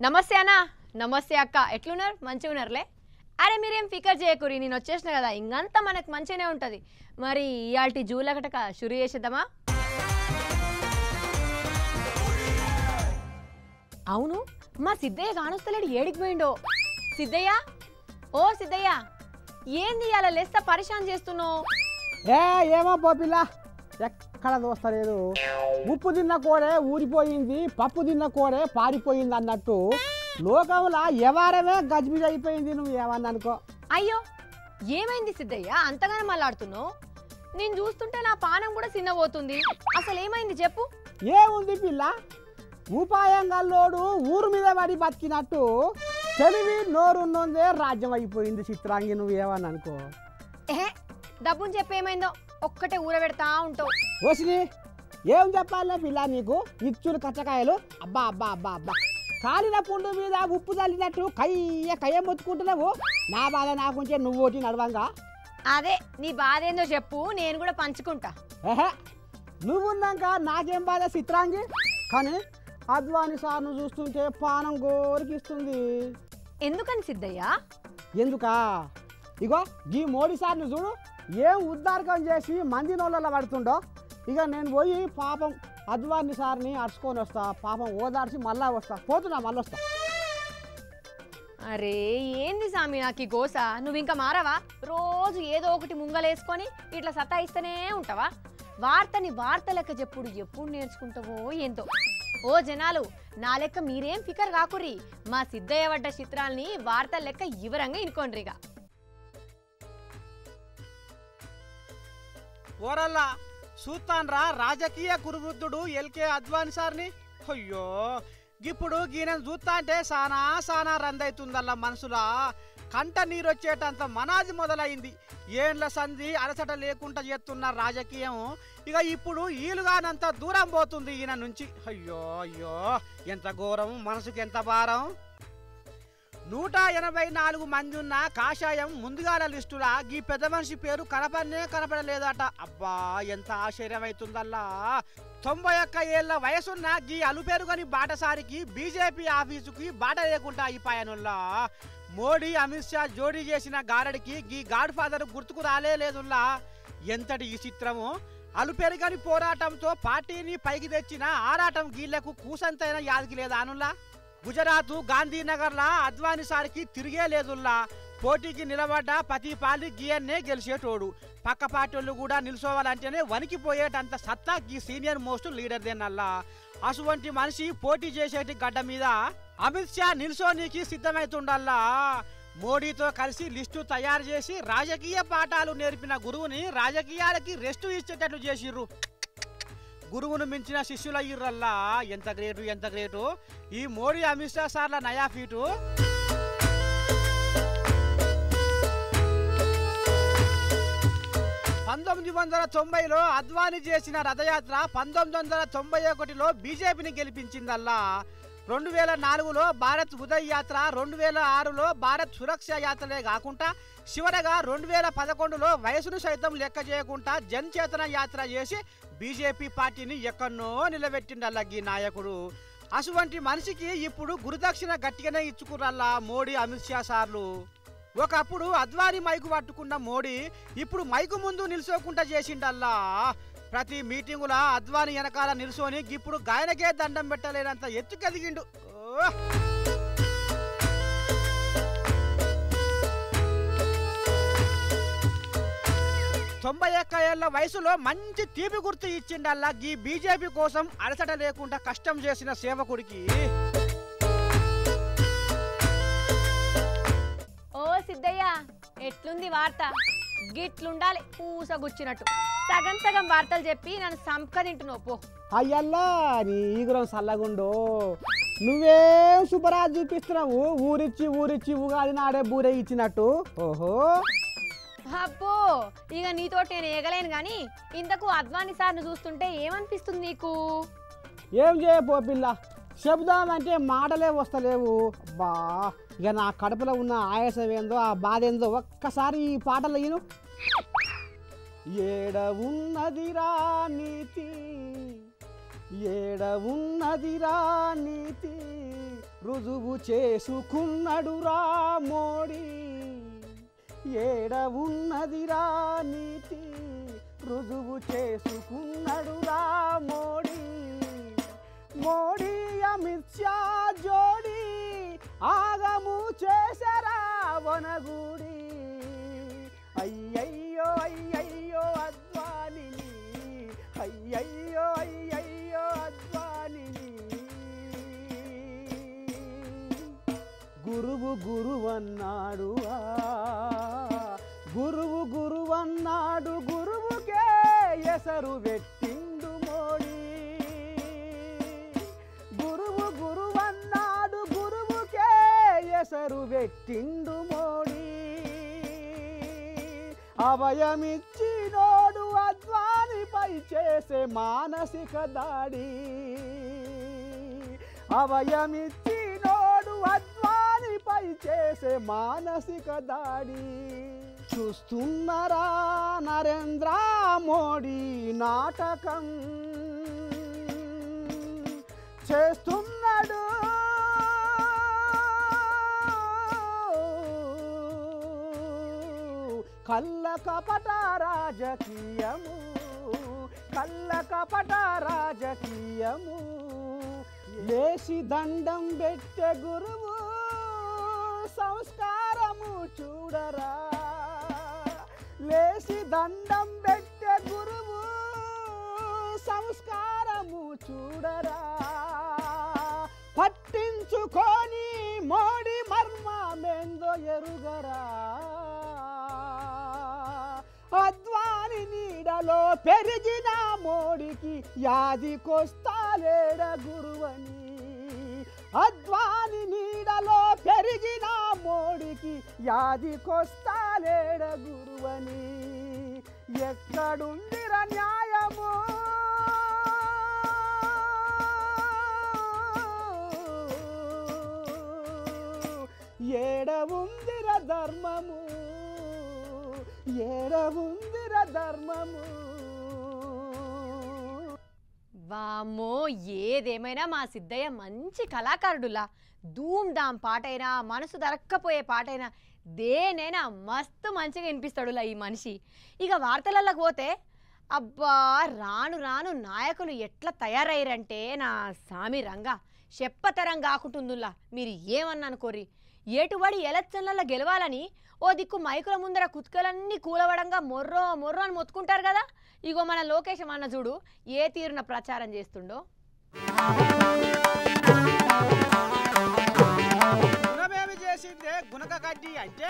నమస్తే అన్న నమస్తే అక్క ఎట్లున్నారు మంచిగా ఉన్నారులే అరే మీరేం ఫికర్ చేయకురి నేను వచ్చేసిన కదా ఇంకంతా మనకు మంచిగానే ఉంటుంది మరి ఇయాల్టి జూలకటక షురు చేసేద్దామా అవును మా సిద్ధయ్య కానొస్తలేడు ఏడికి పోయిండో సిద్ధయ్య ఓ సిద్ధయ్య ఏంది అలా లెస్స పరిశాన్ చేస్తున్నావు ఏమో పోపిల్ల ఎక్కడ దోస్తలేదు ఉప్పు తిన్న కోడే ఊరిపోయింది పప్పు తిన్న కోడే పారిపోయింది అన్నట్టు లోకంలో ఎవరమే గజిబిజి అయిపోయింది నువ్వు ఏమన్నా అనుకో అయ్యో ఏమైంది సిద్ధయ్య అంతగానే మళ్ళాడుతున్నావు నేను చూస్తుంటే నా పానం కూడా చిన్నబోతుంది అసలు ఏమైంది చెప్పు ఏముంది పిల్ల ఉపాయంగల్లోడు ఊరు మీద పడి బతికినట్టు తెలివి నోరున్నోందే రాజ్యం అయిపోయింది చిత్రాంగి నువ్వు ఏమన్నా అనుకో డబ్బుని చెప్పేమైందో ఒక్కటే ఊరబెడతా ఉంటావు వసిని ఏం చెప్పాలే పిల్ల నీకు ఇచ్చులు కచ్చకాయలు అబ్బా అబ్బా అబ్బా అబ్బా కాలిన పుండు మీద ఉప్పు చల్లినట్టు కయ్య మొత్తుకుంటున్నావు నా బాధ నాకుంటే నువ్వు ఒకటి నడవంగా అదే నీ బాధ ఏందో చెప్పు నేను కూడా పంచుకుంటా నువ్వున్నాక నాకేం బాధ చిత్రాంగి కానీ అద్వాని సార్ను చూస్తుంటే పానం గోరికిస్తుంది ఎందుకని సిద్ధయ్య ఎందుకా ఇగో ఈ మోడీ సార్ను చూడు ఏం ఉద్దారకం చేసి మంది నోళ్ళలో పడుతుండో ఇక నేను పోయి పాపం అద్వాని సార్ని అరుచుకొని వస్తా పాపం ఓదార్చి మళ్ళా వస్తా పోతున్నా మళ్ళీ వస్తా అరే ఏంది సామి నాకు ఈ గోస నువ్వు ఇంకా మారవా రోజు ఏదో ఒకటి ముంగలేసుకొని ఇట్లా సతాయిస్తూనే ఉంటావా వార్తని వార్త లెక్క చెప్పుడు ఎప్పుడు నేర్చుకుంటావో ఏందో ఓ జనాలు నా లెక్క మీరేం ఫికర్ కాకుర్రి మా సిద్ధయ్య పడ్డ చిత్రాల్ని వార్తల లెక్క వివరంగా ఇనుకోండ్రిగా ఓరల్లా చూస్తాన్రా రాజకీయ కురువృద్ధుడు ఎల్కే అద్వాని సార్ని అయ్యో ఇప్పుడు గీనను చూస్తా అంటే సానా రందైతుందల్లా మనసులా కంట నీరొచ్చేటంత మనాది మొదలైంది ఏండ్ల సంధి అలసట లేకుండా చేస్తున్న రాజకీయం ఇక ఇప్పుడు ఈలుగానంత దూరం పోతుంది ఈయన నుంచి అయ్యో అయ్యో ఎంత ఘోరం మనసుకి ఎంత భారం 184 మంది ఉన్న కాషాయం ముందుగాల లిస్టులా గీ పెద్ద మనిషి పేరు కనపడలేదట అబ్బా ఎంత ఆశ్చర్యం అవుతుందల్లా 91 ఏళ్ల వయసున్న గీ అలుపేరుగని బాటసారికి బీజేపీ ఆఫీసుకి బాట లేకుండా అయిపోయానుల్లా మోడీ అమిత్ షా జోడీ చేసిన గారడికి గీ గాడ్ ఫాదర్ గుర్తుకు రాలేదుల్లా ఎంతటి ఈ చిత్రము అలుపెరుగని పోరాటంతో పార్టీని పైకి తెచ్చిన ఆరాటం గీళ్లకు కూసంతైన యాదికి లేదా అనుల్లా గుజరాత్ గాంధీనగర్లా అద్వాని సార్కి తిరిగే లేదుల్లా పోటీకి నిలబడ్డ ప్రతి పాలి గీయన్నే గెలిచేటోడు పక్క పార్టీలు కూడా నిల్చోవాలంటేనే వణికిపోయేటంత సత్తా ఈ సీనియర్ మోస్ట్ లీడర్ దేనల్లా అటువంటి మనిషి పోటీ చేసేటి గడ్డ మీద అమిత్ షా నిల్చోనికి సిద్ధమవుతుండల్లా మోడీతో కలిసి లిస్టు తయారు చేసి రాజకీయ పాఠాలు నేర్పిన గురువుని రాజకీయాలకి రెస్టు ఇచ్చేటట్లు చేసిర్రు గురువును మించిన శిష్యులయ్యిర్రల్లా ఎంత గ్రేటు ఈ మోడీ అమిత్ షా సార్ల నయా ఫీటు 1990లో అద్వాని చేసిన రథయాత్ర 1991లో బీజేపీని గెలిపించిందల్లా 2004లో భారత్ ఉదయ్ యాత్ర 2006లో భారత్ సురక్ష యాత్రలే కాకుండా చివరగా 2011లో వయసును సైతం లెక్క చేయకుండా జనచేతన యాత్ర చేసి బీజేపీ పార్టీని ఎక్కడనో నిలబెట్టిండల్లా ఈ నాయకుడు అటువంటి మనిషికి ఇప్పుడు గురుదక్షిణ గట్టిగానే ఇచ్చుకురల్లా మోడీ అమిత్ షా సార్లు ఒకప్పుడు అద్వాని మైకు పట్టుకున్న మోడీ ఇప్పుడు మైకు ముందు నిల్చోకుండా చేసిండల్లా ప్రతి మీటింగులా అద్వాని వెనకాల నిల్చొని ఇప్పుడు గాయనకే దండం పెట్టలేనంత ఎత్తుకెదిగిండు 91 ఏళ్ల వయసులో మంచి తీపి గుర్తు ఇచ్చిండల్లా ఈ బీజేపీ కోసం అలసట లేకుండా కష్టం చేసిన సేవకుడికి ఓ సిద్ధయ్య ఎట్లుంది వార్త గిట్లుండాలి పూసగుచ్చినట్టు సగం సగం వార్తలు చెప్పి నన్ను సంపదింటున్నావు పో అయ్యల్లా నీ ఈగురం సల్లగుండో నువ్వేం శుభరాజు చూపిస్తున్నావు ఊరిచ్చి ఉగాది నాడే బూరే ఇచ్చినట్టు ఓహో అబ్బో ఇక నీతో నేను ఏగలేను కానీ ఇంతకు అద్వాని సార్ను చూస్తుంటే ఏమనిపిస్తుంది నీకు ఏం చేయపో పిల్ల చెబుదామంటే మాటలే వస్తలేవు అబ్బా ఇక నా కడుపులో ఉన్న ఆయాసం ఏందో ఆ బాధ ఏందో ఒక్కసారి ఈ పాటలు ఈను ఏడ ఉన్నదిరా నీతి ఏడ ఉన్నదిరా నీతి రుజువు చేసుకున్నడురా మోడీ ఏడ ఉన్నదిరా నీతి రుజువు చేసుకున్నడురా మోడీ మోడీ అమిత్ షా జోడి ఆగము చేసరా వనగూడి అయ్యయ్యో అయ్యయ్యో అద్వానిని అయ్యయ్యో అయ్యయ్యో అద్వానిని గురువు గురువన్నాడు గురువు గురువన్నాడు గురువుకే ఎసరు పెట్టిండు మోడీ గురువు గురువన్నాడు గురువుకే ఎసరు పెట్టిండు మోడీ అభయమిచ్చినోడు అద్వానిపై చేసే మానసిక దాడి అభయమిచ్చినోడు అద్వానిపై చేసే మానసిక దాడి చూస్తున్నారా నరేంద్ర మోడీ నాటకం చేస్తున్నాడు కళ్ళ కపట రాజకీయము కళ్ళ కపట రాజకీయము లేసి దండం పెట్టే గురువు సంస్కారము చూడరా లేసి దండం పెట్టే గురువు సంస్కారము చూడరా పట్టించుకొని మోడీ మర్మమేందో ఎరుగరా అద్వాని నీడలో పెరిగిన మోడీకి యాదికొస్తాలేడ గురువని అద్వాని నీడలో పెరిగిన మోడీకి యాదికొస్తాలేడ గురువని ఎక్కడుందిర న్యాయము ఏడ ఉందిర ధర్మము ఏడ ఉందిర ధర్మము వామ్మో ఏదేమైనా మా సిద్ధయ్య మంచి కళాకారుడులా ధూమ్ ధామ్ పాటైనా మనసు దరక్కపోయే పాటైనా దేనైనా మస్తు మంచిగా వినిపిస్తాడులా ఈ మనిషి. ఇక వార్తలలోకి పోతే అబ్బా రాను రాను నాయకులు ఎట్లా తయారయ్యారంటే నా సామి రంగా చెప్పతరం కాకుంటుందిలా. మీరు ఏమన్నా అనుకోరి ఏటుబడి ఎలక్షన్లలో గెలవాలని ఓ దిక్కు మైకుల ముందర కుత్కలన్నీ కూలవడంగా మొర్రో మొర్రో అని మొత్తుకుంటారు కదా. ఇగో మన లోకేశం అన్న చూడు ఏ తీరున ప్రచారం చేస్తుండో. గుణమేమి చేసిందే గుణక కడ్డీ అంటే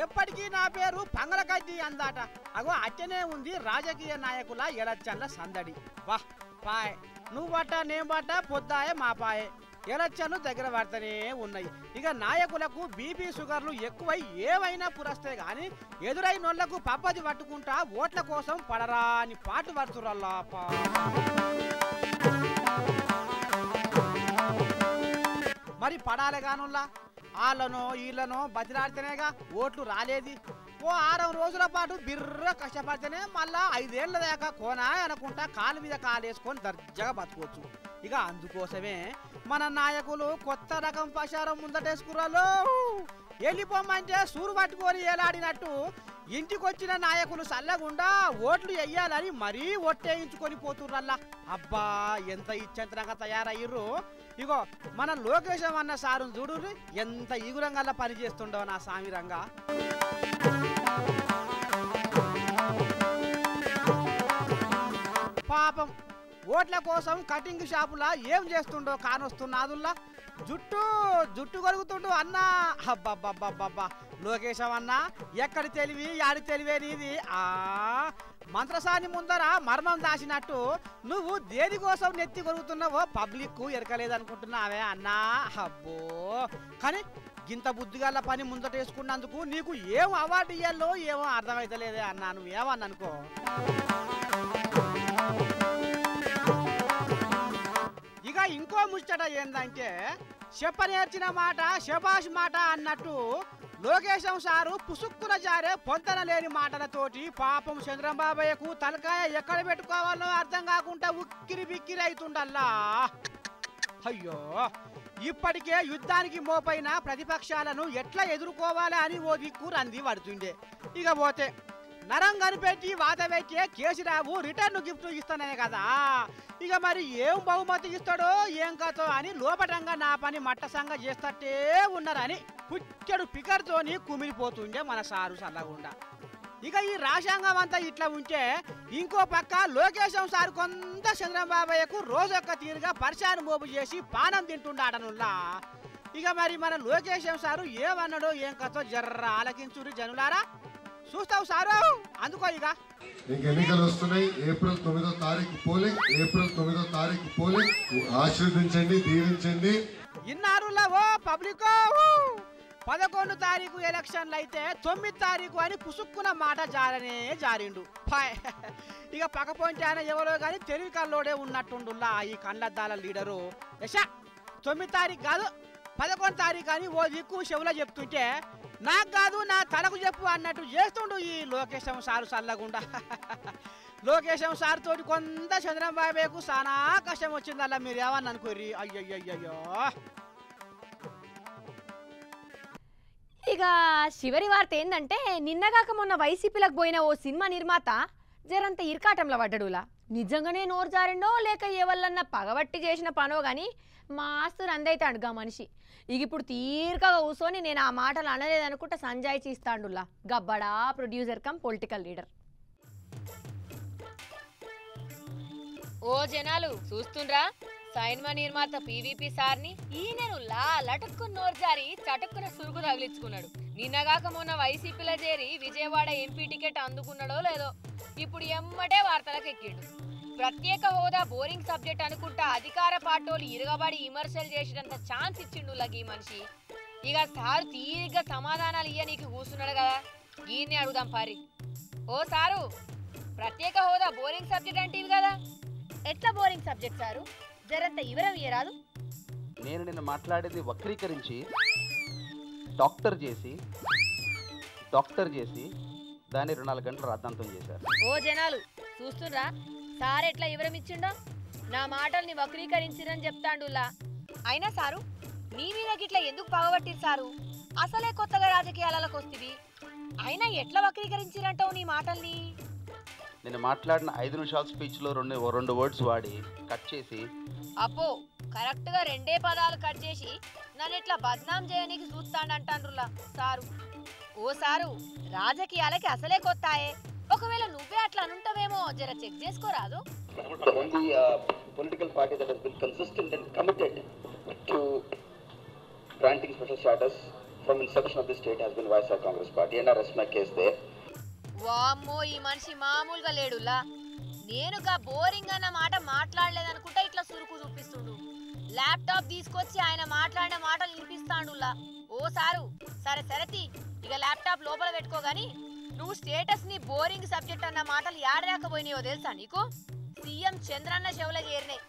ఎప్పటికీ నా పేరు పంగల కడ్డీ అందాట. అగో అట్టనే ఉంది రాజకీయ నాయకుల ఎలక్షన్ల సందడి. వాహ్ పాయ్ నువ్వు బట్ట నేను బట్ట పొద్దాయే మా పాయే ఎలక్షన్లు దగ్గర పడుతూనే ఉన్నాయి. ఇక నాయకులకు బీపీ షుగర్లు ఎక్కువై ఏవైనా పురస్తే గాని ఎదురైనోళ్లకు పప్పది పట్టుకుంటా ఓట్ల కోసం పడరా అని పాటు పడుతురల్లా. మరి పడాలి గానుల్లా వాళ్ళనో వీళ్ళనో బతిలాడితేనేగా ఓట్లు రాలేది. ఓ 6 రోజుల పాటు బిర్ర కష్టపడితేనే మళ్ళా 5 ఏళ్ల దాకా కోనా అనుకుంటా కాలు మీద కాలేసుకొని దర్జాగా బతుకోవచ్చు. ఇక అందుకోసమే మన నాయకులు కొత్త రకం ప్రచారం ముందటేసుకురాలో. వెళ్ళిపోమంటే సూరు పట్టుకొని ఏలాడినట్టు ఇంటికొచ్చిన నాయకులు సల్లగుండా ఓట్లు వెయ్యాలని మరీ ఒట్టేయించుకొని పోతుర్రల్లా. అబ్బా ఎంత ఇచ్చంతరంగా తయారయ్యిర్రు. ఇగో మన లోకేశం అన్న సారు చూడు ఎంత ఈగురంగా పని చేస్తుండో నా సామిరంగా. పాపం ఓట్ల కోసం కటింగ్ షాపులా ఏం చేస్తుండో కానొస్తున్నాదుల్లా. జుట్టు కొలుగుతుండు అన్నా. అబ్బబ్బబ్బబ్బబ్బా లోకేశం అన్నా ఎక్కడి తెలివి యాడి తెలివే నీది. మంత్రసాని ముందర మర్మం దాచినట్టు నువ్వు దేనికోసం నెత్తి కొరుగుతున్నావో పబ్లిక్ ఎరకలేదనుకుంటున్నావే అన్నా. అబ్బో కానీ గింత బుద్ధిగల పని ముందటేసుకున్నందుకు నీకు ఏం అవార్డు ఇయ్యాలో ఏమో అర్థమైతలేదే అన్నా. నువ్వేమన్నా అనుకో. ఇక ఇంకో ముచ్చట ఏందంటే చెప్పనేర్చిన మాట శబాష్ మాట అన్నట్టు లోకేశం సారు పుసుక్కున జారే పొంతన లేని మాటలతోటి పాపం చంద్రబాబయ్యకు తలకాయ ఎక్కడ పెట్టుకోవాలో అర్థం కాకుండా ఉక్కిరి బిక్కిరి అవుతుండల్లా. అయ్యో ఇప్పటికే యుద్ధానికి మోపైన ప్రతిపక్షాలను ఎట్లా ఎదుర్కోవాలి అని ఓ దిక్కు రంది పడుతుండే. ఇక పోతే నరం కనిపెట్టి వాత పెట్టే కేసీరావు రిటర్న్ గిఫ్ట్ ఇస్తానే కదా. ఇక మరి ఏం బహుమతి ఇస్తాడో ఏం కథో అని లోపటంగా నా పని మట్టసంగా చేస్తట్టే ఉన్నారని పుచ్చడు పికర్తోని కుమిలిపోతుండే మన సారు సల్లగుండా. ఇక ఈ రాజ్యాంగం అంతా ఇట్లా ఉంటే ఇంకో పక్క లోకేశం సార్ కొంత చంద్రబాబయ్యకు రోజొక్క తీరుగా పరిశాను మోపు చేసి పానం తింటుండాడనుల్లా. ఇక మరి మన లోకేశం సారు ఏమన్నాడో ఏం కథో జర్ర ఆలకించురి జనులారా. చూస్తావు సారు అందుకో. ఇక ఎన్నికలు వస్తున్నాయి. ఏప్రిల్ 9వ తారీఖు పోలింగ్. ఏప్రిల్ 9వ తారీఖు పోలింగ్. ఆశీర్వదించండి, దీవించండి. ఇన్నారులా ఓ పబ్లిక్. 11 తారీఖు ఎలక్షన్లు అయితే 9 తారీఖు అని పుసుక్కున్న మాట జారిండు. ఇక పక్కపోయింటే ఆయన ఎవరో కానీ తెలివి కల్లోడే ఉన్నట్టుండులా ఈ కళ్ళద్దాల లీడరు. యశ 9 తారీఖు కాదు 11 తారీఖు అని ఓ దిక్కు చెవులో చెప్తుంటే నాకు కాదు నా తలకు చెప్పు అన్నట్టు చేస్తుండు ఈ లోకేశం సారు సల్లగుండా. లోకేశం సార్ తోటి కొంత చంద్రబాబుకు చాలా కష్టం వచ్చిందల్లా. మీరు ఏమన్నా అనుకోర్రి. అయ్యయ్యో. ఇక చివరి వార్త ఏంటంటే నిన్నగాక మొన్న వైసీపీలకు పోయిన ఓ సినిమా నిర్మాత జరంత ఇరకాటంలో పడ్డడులా. నిజంగానే నోరు జారిండో లేక ఎవళ్ళన్నా పగబట్టి చేసిన పనో గాని మాస్తు రందైతాడు గా మనిషి. ఇక ఇప్పుడు తీరికగా కూర్చొని నేను ఆ మాటలు అనలేదనుకుంటా సంజాయిచి ఇస్తాండులా గబ్బడా ప్రొడ్యూసర్ కమ్ పొలిటికల్ లీడర్. ఓ జనాలు చూస్తుండ్రా, సైన్మా నిర్మాత పీవీపీ సార్ని ఈయననుల్లా లటుక్కు నోరు జారి చటుక్కున సురుగు తగిలించుకున్నాడు. నిన్నగాక మొన్న వైసీపీలో చేరి విజయవాడ ఎంపీ టికెట్ అందుకున్నాడో లేదో ఇప్పుడు ఎమ్మటే వార్తలకు ఎక్కిండు. ప్రత్యేక హోదా బోరింగ్ సబ్జెక్ట్ అనుకుంటా అధికార పార్టీలు ఇరగబడి విమర్శలు చేసేటంత ఛాన్స్ ఇచ్చిండు ఈ మనిషి. ఇక సారు తీరిగ్గా సమాధానాలు ఇయ్యనీకి కూర్చున్నాడు కదా, ఈయన్ని అడుగుదాం పారి. ఓ సారు, ప్రత్యేక హోదా బోరింగ్ సబ్జెక్ట్ అంటే ఇవి కదా, ఎట్లా బోరింగ్ సబ్జెక్ట్ సారు? జరంత వివరం ఇయ్యరాదు. నేను నిన్న మాట్లాడేది వక్రీకరించి డాక్టర్ చేసి దాన్ని 24 గంటలు రాద్ధాంతం చేశారు. ఓ జనాలు చూస్తుండ్రా, సార్ ఎట్లా వివరం ఇచ్చిండో. నా మాటల్ని వక్రీకరించిరని చెప్తాండులా. అయినా సారు నీ మీద గిట్లా ఎందుకు పగబట్టిరు సారు? అసలే కొత్తగా రాజకీయాలకు వస్తుంది, అయినా ఎట్లా వక్రీకరించిరంటావు నీ మాటల్ని? నేను మాట్లాడిన 5 నిమిషాల స్పీచ్లో రెండు వర్డ్స్ వాడి కట్ చేసి అబ్బో కరెక్ట్ గా 2 పదాలు కట్ చేసి నన్ను ఇట్లా బద్నాం చేయడానికి చూస్తాడంటాండ్రులా సారు. ఓ సారు, రాజకీయాలకి అసలే కొత్తాయే, ఒకవేళ నువ్వే అట్లా అనుంటావేమో జర check చేసుకోరాదు. The only political party that has been consistent and committed to granting special status from inception of the state has been YSR Congress Party, and I rest my case there. వామ్మో, ఈ మనిషి మామూలుగా లేడులా. నేనుగా boring అన్న మాట మాట్లాడలేదనుకుంటా ఇట్లా సురుకు చూపిస్తుండు. Laptop తీసుకొచ్చి ఆయన మాట్లాడిన మాటలు వినిపిస్తాడులా. ఓ సారు, సరే సరతి ఇక ల్యాప్టాప్ లోపల పెట్టుకోగాని నువ్వు స్టేటస్ ని బోరింగ్ సబ్జెక్ట్ అన్న మాటలు ఏడరాకపోయినాయో తెలుసా నీకు? సీఎం చంద్రన్న చెవుల చేరినాయి.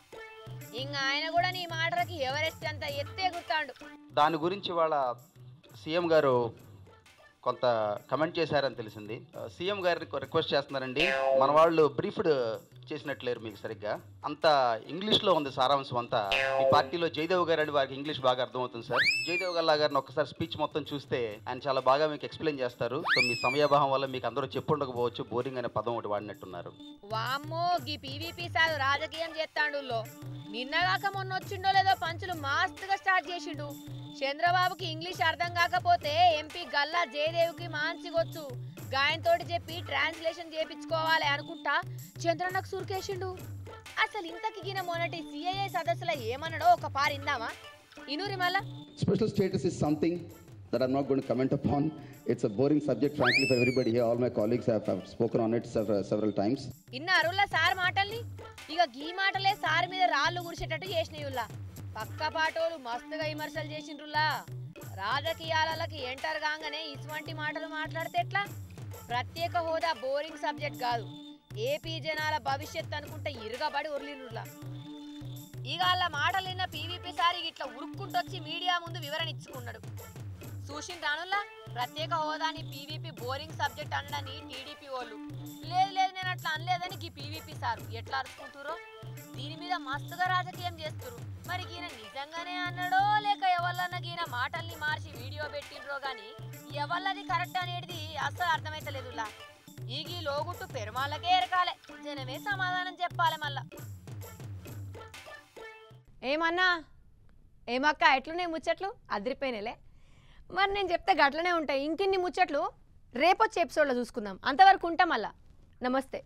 ఇంకా ఆయన కూడా నీ మాటలకి ఎవరెస్ట్ అంత ఎత్తే గుర్తాడు. దాని గురించి వాళ్ళ సీఎం గారు కొంత కమెంట్ చేశారని తెలిసింది. సీఎం గారిని రిక్వెస్ట్ చేస్తున్నారండి, మన వాళ్ళు బ్రీఫ్డ్ చేసినట్లేరు మీకు సరిగ్గా, అంతా ఇంగ్లీష్లో ఉంది సారాంశం అంతా. ఈ పార్టీలో జయదేవ్ గారు అని వారికి ఇంగ్లీష్ బాగా అర్థమవుతుంది సార్. జయదేవ్ గారిని ఒక్కసారి స్పీచ్ మొత్తం చూస్తే ఆయన చాలా బాగా మీకు ఎక్స్ప్లెయిన్ చేస్తారు. సో మీ సమయాభావం వల్ల మీకు అందరూ చెప్పుండకపోవచ్చు, బోరింగ్ అనే పదం ఒకటి వాడినట్టున్నారు. వామ్మో, గీ పీవీపీ సార్ రాజకీయం చేస్తాడు. నిన్నగాక మొన్న వచ్చిండో లేదో పంచులు మాస్తుగా స్టార్ట్ చేసిండు. చంద్రబాబుకి ఇంగ్లీష్ అర్థం కాకపోతే ఎంపీ గల్లా జయదేవ్కి మాంచిగొచ్చు, గాయంతోటి చెప్పి ట్రాన్స్లేషన్ చేపించుకోవాలి అనుకుంటా చంద్రన్నకు సురికేసిండు. అసలు ఇంతకి గిన మొన్నటి సిఐఏ సదస్సులో ఏమన్నాడో ఒక పారిందామా ఇనూరి మళ్ళా. Special status is something that I'm not going to comment upon. It's a boring subject, frankly, for everybody here. All my colleagues have spoken on it several times. ఇన్నారుల్లా సార్ మాటల్ని. ఇక గీ మాటలే సార్ మీద రాళ్ళు గురిసేటట్టు చేసినయుల్లా. పక్క పాటోలు మస్తుగా విమర్శలు చేసిండ్రులా. రాజకీయాలకి ఎంటర్ కాగానే ఇటువంటి మాటలు మాట్లాడితే ఎట్లా? ప్రత్యేక హోదా బోరింగ్ సబ్జెక్ట్ కాదు, ఏపీ జనాల భవిష్యత్ అనుకుంటే ఇరుగబడి ఉర్లిండ్రులా. ఇక వాళ్ళ మాటలు విన్న పీవీపీ సార్ ఇట్లా ఉరుక్కుంటొచ్చి మీడియా ముందు వివరణ ఇచ్చుకున్నాడు. చూసిండ్రానుల్లా, ప్రత్యేక హోదాని పీవీపీ బోరింగ్ సబ్జెక్ట్ అనడాన్ని టీడీపీ వాళ్ళు లేదు నేను అట్లా అనలేదని పీవీపీ సారు ఎట్లా అరుచుకుంటురో దీని మీద మస్తుగా రాజకీయం చేస్తురు. మరి ఈయన నిజంగానే అన్నాడో లేక ఎవళ్ళన్నా ఈయన మాటల్ని మార్చి వీడియో పెట్టిండ్రో గాని ఎవళ్ళది కరెక్ట్ అనేది అస్సలు అర్థమైతలేదులా. ఈ లోగుట్టు పెరుమాళ్ళకే ఎరకాలే, జనమే సమాధానం చెప్పాలి మళ్ళా. ఏమన్నా ఏమక్క ఎట్లున్నాయి ముచ్చట్లు? అదిరిపోయినలే. మరి నేను చెప్తే గట్లనే ఉంటాయి. ఇంకిన్ని ముచ్చట్లు రేపొచ్చే ఎపిసోడ్లో చూసుకుందాం. అంతవరకు ఉంటాం మళ్ళా. నమస్తే.